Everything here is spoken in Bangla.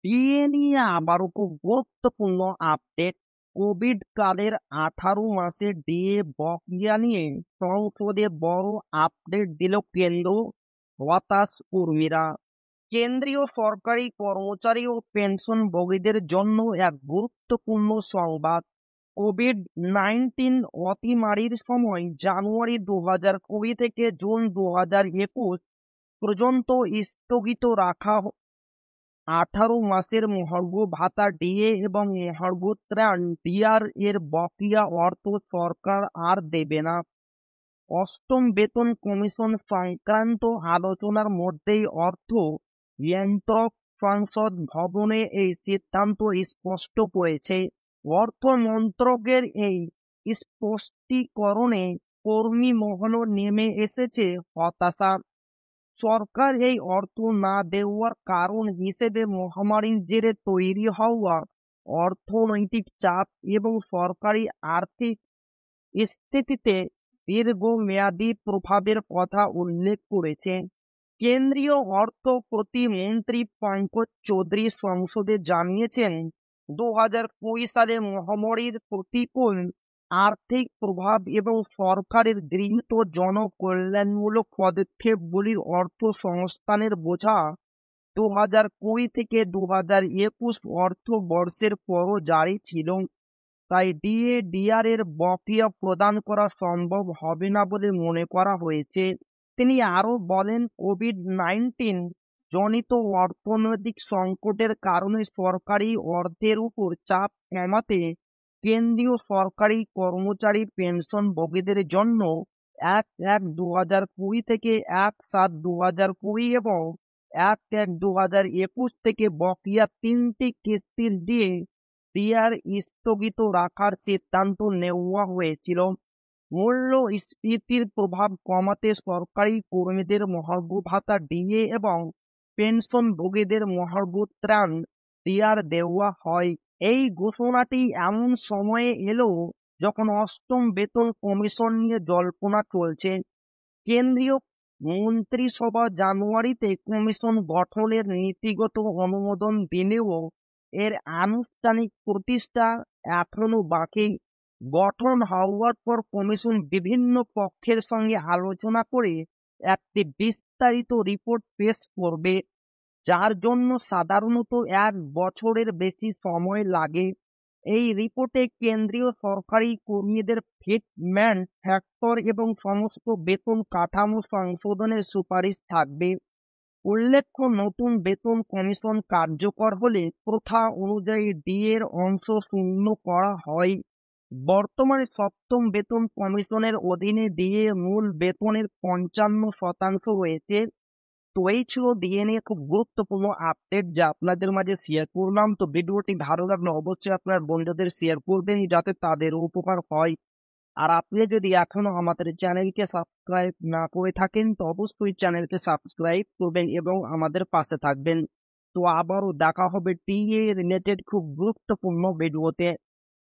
ডিএ নিয়ে আবারও খুব গুরুত্বপূর্ণ আপডেট। কোভিড কালের 18 মাসের ডিএ বকেয়া নিয়ে সংসদে বড় আপডেট দিল কেন্দ্র। হতাশ কর্মীরা। কেন্দ্রীয় সরকারি কর্মচারী ও পেনশনভোগীদের জন্য এক গুরুত্বপূর্ণ সংবাদ। কোভিড-19 অতিমারির সময় জানুয়ারি 2020 থেকে জুন 2021 পর্যন্ত স্থগিত রাখা 18 মাসের মহার্ঘ ভাতা ডিএ এবং মহার্ঘ ত্রাণ ডিআর এর বকেয়া অর্থ সরকার আর দেবে না। অষ্টম বেতন কমিশন সংক্রান্ত আলোচনার মধ্যেই অর্থ নিয়ন্ত্রক সংসদ ভবনে এই সিদ্ধান্ত স্পষ্ট করেছে। অর্থ মন্ত্রকের এই স্পষ্টীকরণে কর্মী মহলও নেমে এসেছে হতাশা। সরকার এই অর্থ না দেওয়ার কারণ হিসেবে মহামারীর জেরে তৈরি হওয়া অর্থনৈতিক চাপ এবং সরকারি আর্থিক স্থিতিতে দীর্ঘমেয়াদী প্রভাবের কথা উল্লেখ করেছে। কেন্দ্রীয় অর্থ প্রতিমন্ত্রী পঙ্কজ চৌধুরী সংসদে জানিয়েছেন, 2020 সালে মহামারীর প্রতিকূল আর্থিক প্রভাব এবং সরকারের গৃহীত জনকল্যাণমূলক পদক্ষেপগুলির অর্থ সংস্থানের বোঝা 2020 থেকে 2021 অর্থবর্ষের পরও জারি ছিল। তাই ডিএ ডিআর এর বকেয়া প্রদান করা সম্ভব হবে না বলে মনে করা হয়েছে। তিনি আরও বলেন, কোভিড-19 জনিত অর্থনৈতিক সংকটের কারণে সরকারি অর্থের উপর চাপ কমাতে কেন্দ্রীয় সরকারি কর্মচারী পেনশনভোগীদের জন্য 1/1/2020 থেকে 1/7/2020 এবং 1/1/2021 থেকে বকেয়া 3টি কিস্তির ডিআর স্থগিত রাখার সিদ্ধান্ত নেওয়া হয়েছিল। মূল্যস্ফীতির প্রভাব কমাতে সরকারি কর্মীদের মহার্ঘ ভাতা ডিএ এবং পেনশনভোগীদের মহার্ঘ ত্রাণ ডিআর দেওয়া হয়। এই ঘোষণাটি এমন সময়ে এলো যখন অষ্টম বেতন কমিশন নিয়ে জল্পনা চলছে। কেন্দ্রীয় মন্ত্রিসভা জানুয়ারিতে কমিশন গঠনের নীতিগত অনুমোদন দিলেও এর আনুষ্ঠানিক প্রতিষ্ঠা এখনো বাকি। গঠন হওয়ার পর কমিশন বিভিন্ন পক্ষের সঙ্গে আলোচনা করে একটি বিস্তারিত রিপোর্ট পেশ করবে, যার জন্য সাধারণত 1 বছরের বেশি সময় লাগে। এই রিপোর্টে কেন্দ্রীয় সরকারি কর্মীদের ফিটমেন্ট ফ্যাক্টর এবং সমস্ত বেতন কাঠামো সংশোধনের সুপারিশ থাকবে। উল্লেখ্য, নতুন বেতন কমিশন কার্যকর হলে প্রথা অনুযায়ী ডিএর অংশ শূন্য করা হয়। বর্তমানে সপ্তম বেতন কমিশনের অধীনে ডিএ মূল বেতনের 55% রয়েছে। তো এই ছিল ডিএ নিয়ে খুব গুরুত্বপূর্ণ আপডেট যা আপনাদের মাঝে শেয়ার করলাম। তো ভিডিওটি ভালো লাগলে অবশ্যই আপনার বন্ধুদের শেয়ার করবেন যাতে তাদের উপকার হয়। আর আপনি যদি এখনো আমাদের চ্যানেলকে সাবস্ক্রাইব না করে থাকেন তো অবশ্যই চ্যানেলকে সাবস্ক্রাইব করবেন এবং আমাদের পাশে থাকবেন। তো আবারও দেখা হবে ডিএ রিলেটেড খুব গুরুত্বপূর্ণ ভিডিওতে।